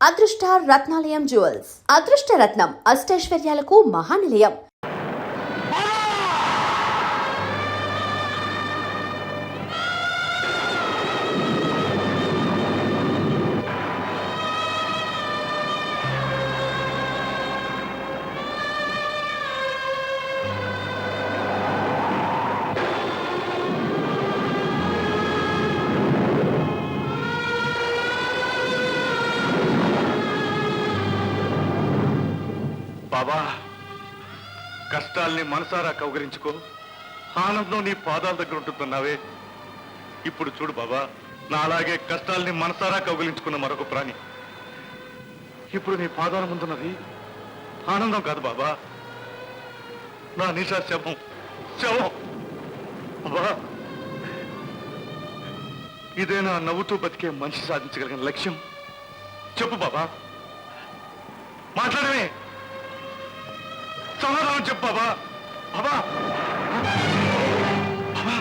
అదృష్ట రత్నాలయం జ్యువెల్స్ అదృష్ట రత్నం అష్టైశ్వర్యాలకు మహానిలయం. బాబా, కష్టాల్ని మనసారా కౌగరించుకో, ఆనందం నీ పాదాల దగ్గర ఉంటుందన్నావే. ఇప్పుడు చూడు బాబా, నా అలాగే కష్టాల్ని మనసారా కౌగిలించుకున్న మరొక ప్రాణి ఇప్పుడు నీ పాదాల ముందున్నది ఆనందం కాదు బాబా, నా నిషా శవం. శవం బాబా, ఇదేనా నవ్వుతూ బతికే మనిషి సాధించగలిగిన లక్ష్యం? చెప్పు బాబా, మాట్లాడమే, సమాధానం చెప్పు బాబా. బాబా బాబా,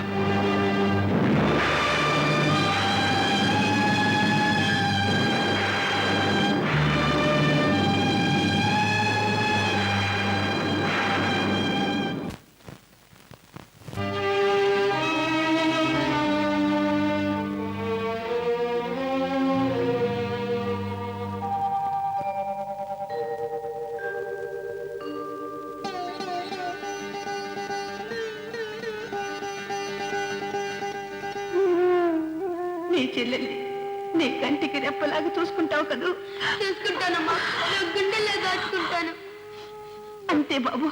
నీ చెల్లెల్ని నీ కంటికి రెప్పలాగా చూసుకుంటావు కదూ? చూసుకుంటానమ్మా, గుండెల్లో దాచుకుంటాను. అంతే బాబు,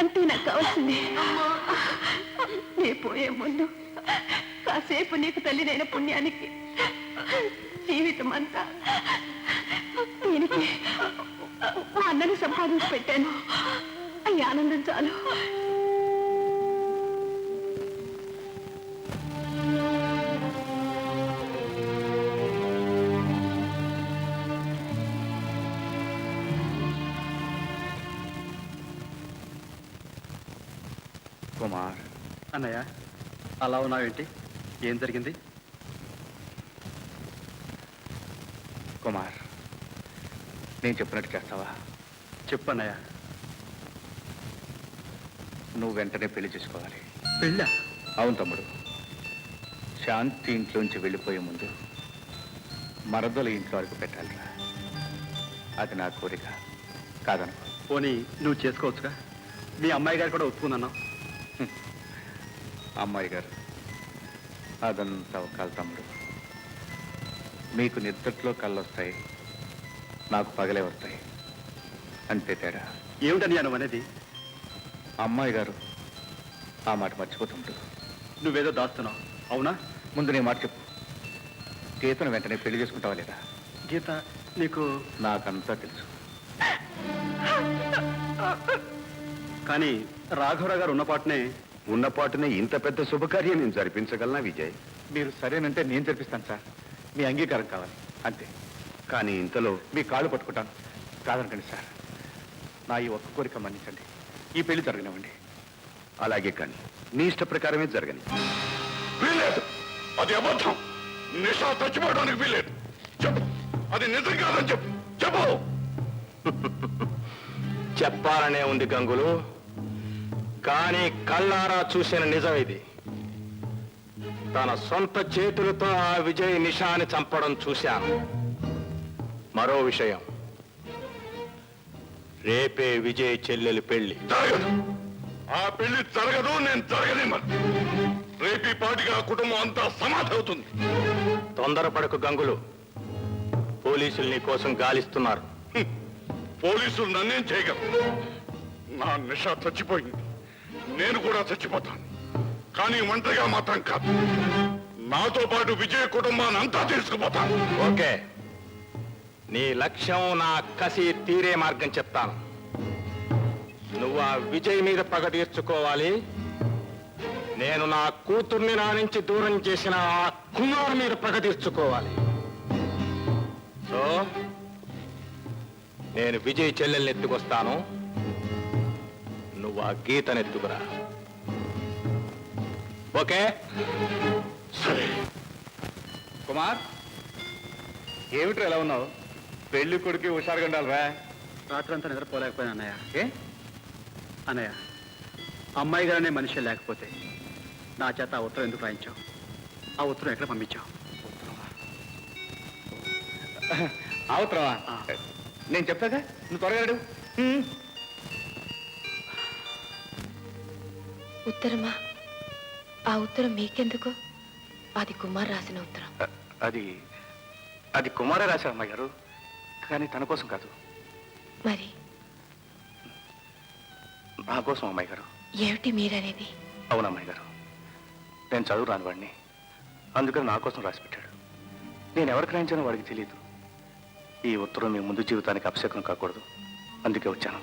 అంతే నాకు కావాల్సింది. నీ పోయే ముందు కాసేపు నీకు తల్లినైన పుణ్యానికి జీవితం అంతా దీనికి మా అన్నని సంపాదించి పెట్టాను. ఈ ఆనందం చాలు. కుమార్, అన్నయ్య, అలా ఉన్నావేంటి? ఏం జరిగింది? కుమార్, నేను చెప్పినట్టు చేస్తావా? చెప్పు అన్నయ్య. నువ్వు వెంటనే పెళ్లి చేసుకోవాలి. పెళ్ళా? అవును తమ్ముడు, శాంతి ఇంట్లోంచి వెళ్ళిపోయే ముందు మరదల ఇంట్లో వరకు పెట్టాలిరా. అది నా కోరిక, కాదనుకో. పోనీ నువ్వు చేసుకోవచ్చుగా? మీ అమ్మాయి గారు కూడా ఒప్పుకున్నావు. అమ్మాయి గారు, అదంతా ఒక తమ్ముడు. మీకు నిద్రలో కళ్ళు వస్తాయి, నాకు పగలే వస్తాయి, అంతే తేడా. ఏమిటని నువ్వు అనేది? అమ్మాయి గారు ఆ మాట మర్చిపోతుంటాడు. నువ్వేదో దాస్తున్నావు, అవునా? ముందు నీ మాట చెప్పు, గీతను వెంటనే పెళ్లి చేసుకుంటావా లేదా? గీత నీకు? నాకంతా తెలుసు. కానీ రాఘవరావు గారు ఉన్నపాటునే ఇంత పెద్ద శుభకార్యం నేను జరిపించగలనా విజయ్? మీరు సరేనంటే నేను జరిపిస్తాను సార్, మీ అంగీకారం కావాలి అంతే. కానీ ఇంతలో మీ కాళ్ళు పట్టుకుంటాను, కాదనకండి సార్. నా ఈ ఒక్క కోరిక మన్నించండి, ఈ పెళ్లి జరగనివ్వండి. అలాగే కానీ నీ ఇష్ట ప్రకారమే జరగని. వీలేదు, అది అబద్ధం. నిషా చచ్చిపోవడానికి వీలేదు. చెప్పు, అది నిజం కాదని చెప్పు. చెప్పు. చెప్పాలనే ఉంది గంగులు, కానీ కళ్ళారా చూసిన నిజం ఇది. తన సొంత చేతులతో ఆ విజయ్ నిషాని చంపడం చూశాను. మరో విషయం, రేపే విజయ్ చెల్లెలి పెళ్లి. జరగదు, ఆ పెళ్లి జరగదు, నేను జరగనిమ్మను. రేపీ పాటిగా ఆ కుటుంబం అంతా సమాధి అవుతుంది. తొందరపడకు గంగులు, పోలీసులు నీ కోసం గాలిస్తున్నారు. పోలీసులు నన్నేం చేయగలరు? నా నిషా చచ్చిపోయింది, నేను కూడా చచ్చిపోతాను. కానీ ఒంటరిగా మాత్రం కాదు, నాతో పాటు విజయ కుటుంబాన్ని అంతా తీసుకుపోతాను. ఓకే, నీ లక్ష్యం నా కసి తీరే మార్గం చెప్తాను. నువ్వు ఆ విజయ్ మీద పగ తీర్చుకోవాలి, నేను నా కూతుర్ని నా నుంచి దూరం చేసిన ఆ కుమార్ మీద పగ తీర్చుకోవాలి. సో నేను విజయ్ చెల్లెల్ని ఎత్తుకొస్తాను, నువ్వు ఆ గీతను ఎత్తుకురా. ఓకే? సరే. కుమార్, ఏమిట్రా ఎలా ఉన్నావు? పెళ్లి కొడుకు హుషారుగా ఉండాలిరా. రాత్రంతా నిద్రపోలేకపోయాను అన్నయ్య. ఏ అన్నయ్య, అమ్మాయి గారనే మనిషి లేకపోతే నా చేత ఆ ఉత్తరం ఎందుకు రాయించావు? ఆ ఉత్తరం ఎక్కడ పంపించావు? అవసరమా? నేను చెప్తాగా, నువ్వు త్వరగా అడుగు. ఉత్తరమా? ఆ ఉత్తరం మీకెందుకు? అది కుమార్ రాసిన ఉత్తరం. అది కుమారే రాశారు అమ్మాయి గారు, కానీ తన కోసం కాదు, మరి నా కోసం అమ్మాయి గారు. ఏమిటి మీరనేది? అవును అమ్మాయి గారు, నేను చదువు రాని వాడిని, అందుకని నా కోసం రాసి పెట్టాడు. నేను ఎవరికి రాయించానో వాడికి తెలియదు. ఈ ఉత్తరం మీ ముందు జీవితానికి అపశకనం కాకూడదు, అందుకే వచ్చాను.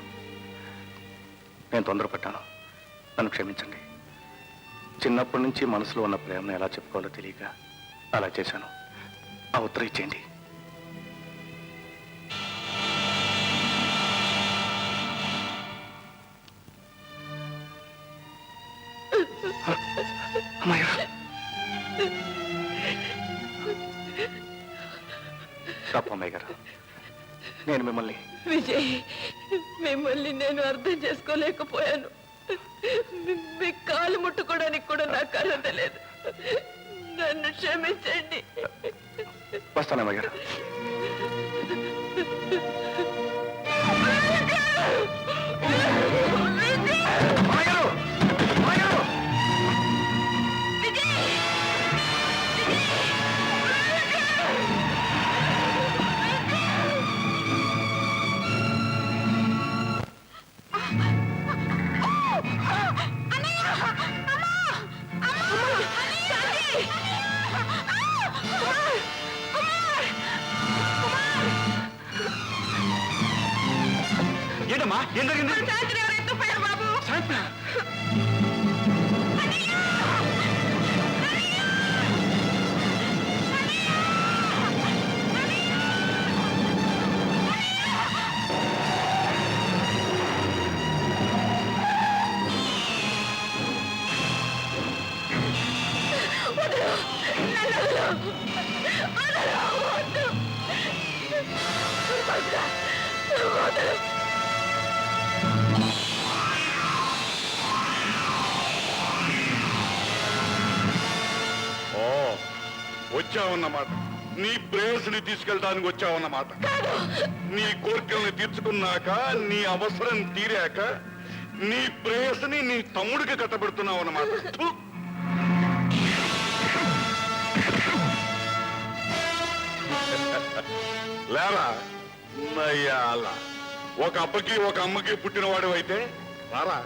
నేను తొందరపడ్డాను, నన్ను క్షమించండి. చిన్నప్పటి నుంచి మనసులో ఉన్న ప్రేమను ఎలా చెప్పుకోవాలో తెలియక అలా చేశాను. ఆ ఉత్తరం ఇచ్చేయండి. అమ్మాయి గారు, తప్పు అమ్మాయి గారు, నేను మిమ్మల్ని విజయ్, మిమ్మల్ని నేను అర్థం చేసుకోలేకపోయాను. మీ కాలు ముట్టుకోవడానికి కూడా నాకు అర్హత లేదు. నన్ను క్షమించండి. వస్తాను అమ్మాయి గారు. ఏంటమ్మా, ఏం జరిగింది? బాబు వచ్చావన్నమాట. నీ ప్రేయస్ని తీసుకెళ్ళడానికి వచ్చావన్నమాట. నీ కోరికల్ని తీర్చుకున్నాక, నీ అవసరం తీరాక, నీ ప్రేయస్ని నీ తమ్ముడికి కట్టబెడుతున్నావు అన్నమాట. లేరా నయ్యాల, ఒక అబ్బకి ఒక అమ్మకి పుట్టినవాడు అయితే రారా.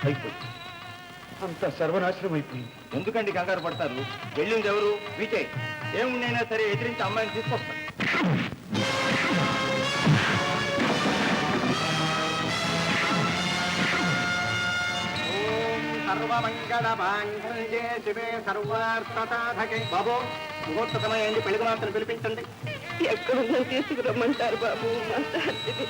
అయిపోయింది, అంత సర్వనాశనం అయిపోయింది. ఎందుకండి కంగారు పడతారు? వెళ్ళింది ఎవరు? విజయ్. ఏముండైనా సరే ఎదిరించి అమ్మాయిని తీసుకొస్తాను. బాబు, ముహూర్త సమయం పెళ్లి కుమార్తెను పిలిపించండి. ఎక్కడున్నా తీసుకురమ్మంటారు బాబు? మా శాంతిని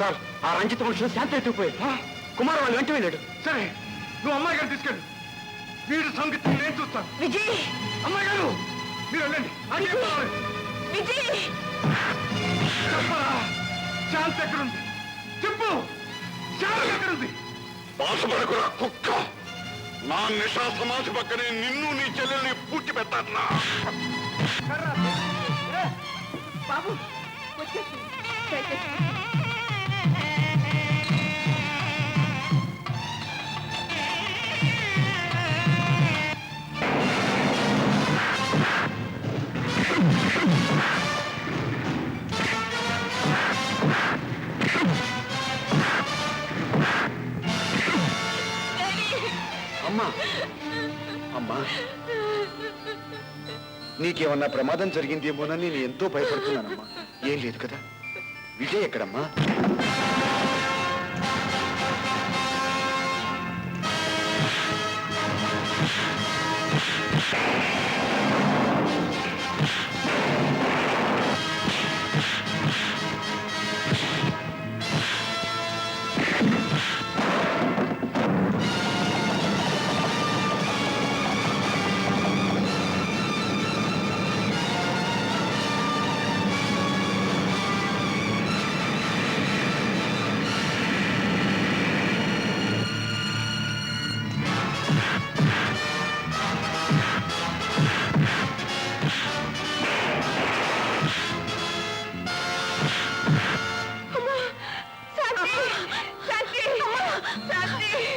సార్ ఆ రంజిత మనుషులు శాంతి ఎత్తుకుపోయాడు. కుమార్ వాళ్ళు వెంట వెళ్ళాడు. సరే, నువ్వు అమ్మాయి గారు తీసుకెళ్ళు. వీడి సంగతి నేను చూస్తాను. విజయ్ అమ్మాయి గారు, మీరు వెళ్ళండి. నాకేం కావాలి? విజయ్ చెప్పరా, శాంతి ఎక్కడుంది? చెప్పు, శాంతి ఎక్కడుంది? బాధపడకురా కుక్క. నా నిషా సమాధి పక్కనే నిన్ను నీ చెల్లెల్ని పూడ్చి పెట్టాను. బాబు వచ్చేసి అమ్మా అమ్మా, నీకేమన్నా ప్రమాదం జరిగిందేమోనని నేను ఎంతో భయపడుతున్నానమ్మా. ఏం లేదు కదా? విజయ్ ఎక్కడమ్మా?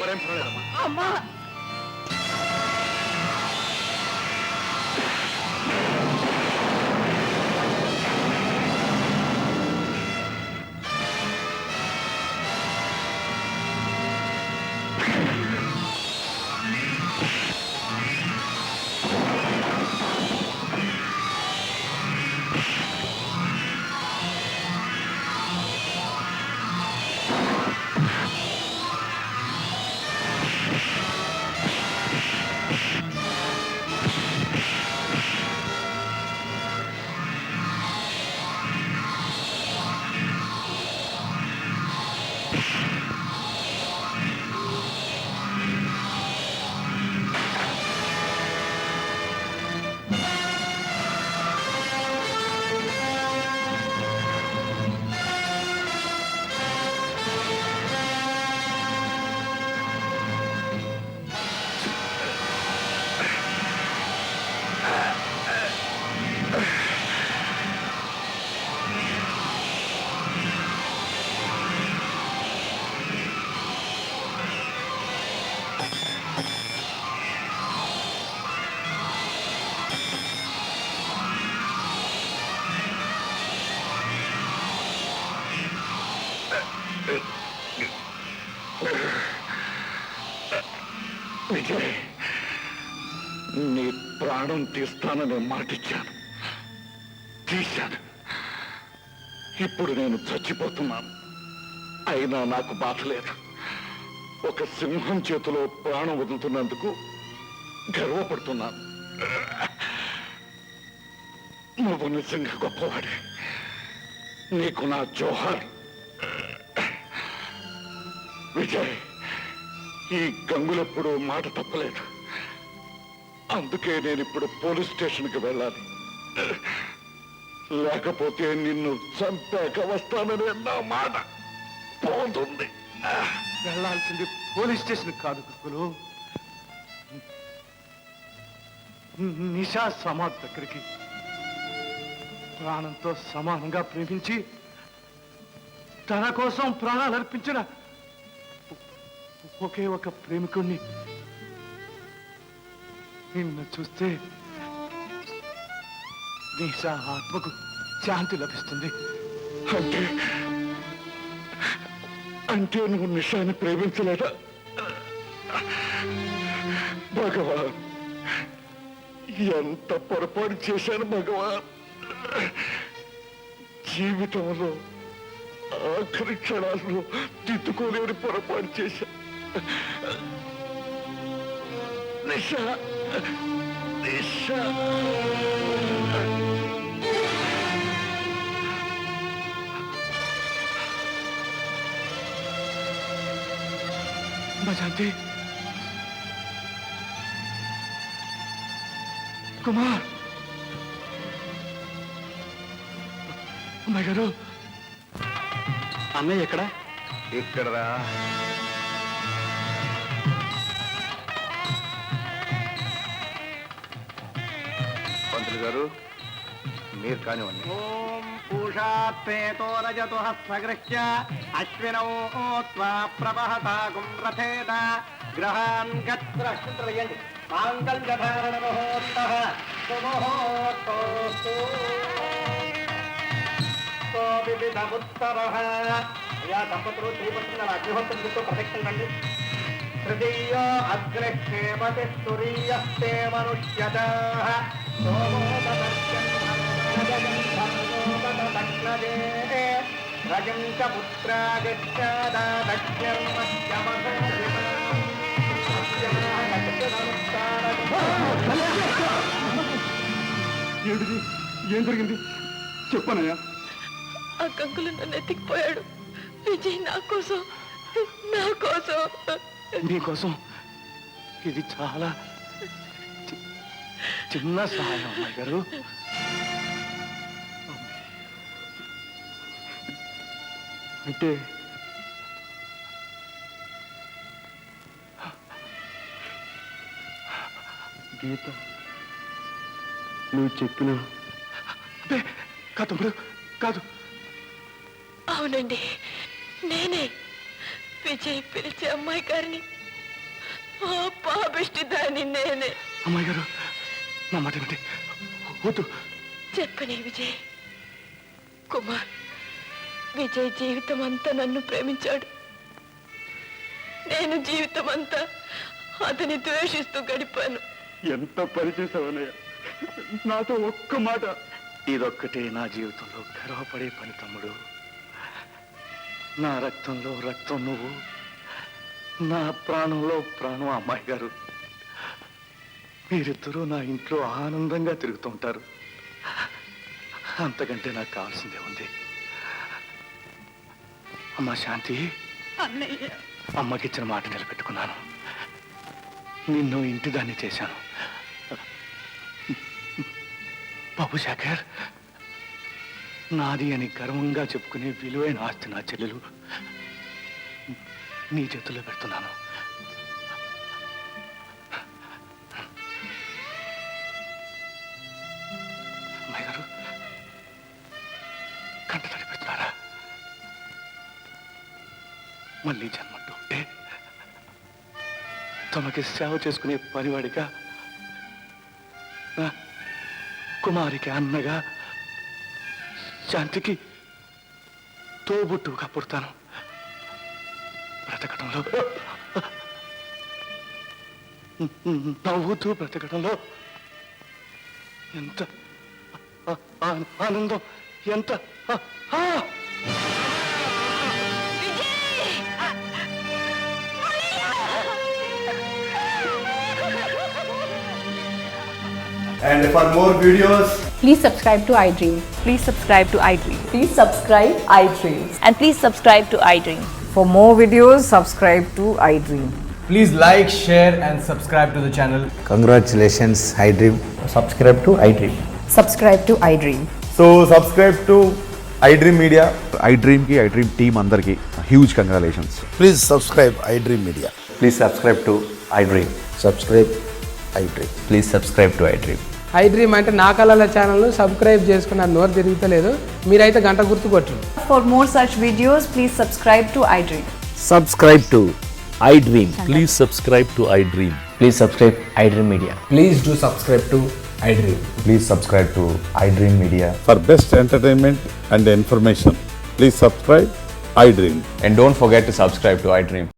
మరేం పర్వాలేదమ్మా. అమ్మా విజయ్, నీ ప్రాణం తీస్తానని మాటిచ్చాను, తీశాను. ఇప్పుడు నేను చచ్చిపోతున్నాను. అయినా నాకు బాధ లేదు. ఒక సింహం చేతిలో ప్రాణం వదులుతున్నందుకు గర్వపడుతున్నాను. నువ్వు నిజంగా గొప్పవాడే. నీకు నా జోహార్. విజయ్, ఈ గంగులెప్పుడు మాట తప్పలేదు. అందుకే నేను ఇప్పుడు పోలీస్ స్టేషన్కి వెళ్ళాలి. లేకపోతే నిన్ను చంపాక వస్తానని నా మాట పోతుంది. వెళ్ళాల్సింది పోలీస్ స్టేషన్ కాదు కుక్కులు, నిషా సమాధి దగ్గరికి. ప్రాణంతో సమానంగా ప్రేమించి తన కోసం ప్రాణాలు అర్పించిన ఒకే ఒక ప్రేమికుణ్ణి నిన్ను చూస్తే నిషా ఆత్మకు శాంతి లభిస్తుంది. అంటే అంటే నువ్వు నిషాని ప్రేమించలేదా? భగవాన్, ఎంత పొరపాటు చేశాను భగవాన్. జీవితంలో ఆఖరి క్షణాల్లో తిట్టుకోలేని పొరపాటు చేశా. నిషా, నిషా. అమ్మా శాంతి, కుమార్, అమ్మాయి గారు. అన్నయ్య ఎక్కడ? ఇక్కడరా. పంతులు గారు, మీరు కానివ్వండి. ఓం పూషా ప్రేతో రజతో సగృహ్య అశ్వినో త్వా ప్రవహతాగుం రథేన గ్రహాన్ గత్రయండి మాంగళ్యధారణ ముహూర్తః సుముహూర్తోస్తు వివిధముత్తరః. అయ్యా దంపతులు శ్రీపత్రుల అగ్నిహోత్రులతో ప్రదక్షిణండి. తృతీయో అగ్రక్షేమతి తురీయస్తే మనుష్యజాః రజంచ ఏంటిది? ఏం జరిగింది చెప్పనయ్యా. ఆ కంకులు నన్ను ఎత్తికిపోయాడు. విజయ్ నా కోసం మీకోసం ఇది చాలా చిన్న సహాయం అమ్మాయి గారు. అంటే గీత నువ్వు చెప్పిన తమ్ముడు కాదు. అవునండి, నేనే విజయ్ పిలిచే అమ్మాయి గారిని, ఆ పాపిష్టి దాన్ని నేనే. అమ్మాయి గారు నా మాట ఏంటి? వద్దు. చెప్పని విజయ్. కుమార్, విజయ్ జీవితం అంతా నన్ను ప్రేమించాడు. నేను జీవితం అంతా అతని ద్వేషిస్తూ గడిపాను. ఎంత పని చేసావనయ్య, నాతో ఒక్క మాట. ఇదొక్కటే నా జీవితంలో గర్వపడే పని తమ్ముడు. నా రక్తంలో రక్తం నువ్వు, నా ప్రాణంలో ప్రాణం అమ్మాయి గారు. మీరిద్దరూ నా ఇంట్లో ఆనందంగా తిరుగుతుంటారు. అంతకంటే నాకు కావాల్సిందే ఉంది. అమ్మా శాంతి, అన్నయ్య, అమ్మకిచ్చిన మాట నిలబెట్టుకున్నాను. నిన్ను ఇంటిదాన్ని చేశాను. బాబు శేఖర్, నాది అని గర్వంగా చెప్పుకునే విలువైన ఆస్తి నా చెల్లెలు నీ చేతుల్లో పెడుతున్నాను. అమ్మాయి గారు కంట తడి పెడుతున్నారా? మళ్ళీ జన్మంటూ ఉంటే తమకి సేవ చేసుకునే పనివాడిగా, కుమారికి అన్నగా, శాంతికి తోబుట్టుగా పుడతాను. బ్రతకడంలో నవ్వుతూ బ్రతకడంలో ఎంత ఆనందం, ఎంత And for more videos, please subscribe to iDream. Please subscribe to iDream. Please subscribe iDream. And please subscribe to iDream. For more videos, subscribe to iDream. please like, share and subscribe to the channel. Congratulations, iDream. Subscribe to iDream. Subscribe to iDream. So subscribe to iDream Media. iDream ki iDream team andarki huge congratulations. Please subscribe iDream Media. Please subscribe to iDream. Subscribe iDream. Please subscribe to iDream. iDream అంటే నా కళల ఛానల్ను subscribe చేసుకున్న నోరు తిరుగుతలేదు. మీరైతే గంట గుర్తు కొట్టండి. For more such videos, please subscribe to iDream. Subscribe to iDream. Please subscribe to iDream. Please subscribe iDream Media. Please do subscribe to iDream. Please subscribe to iDream Media. For best entertainment and information, please subscribe iDream. And don't forget to subscribe to iDream.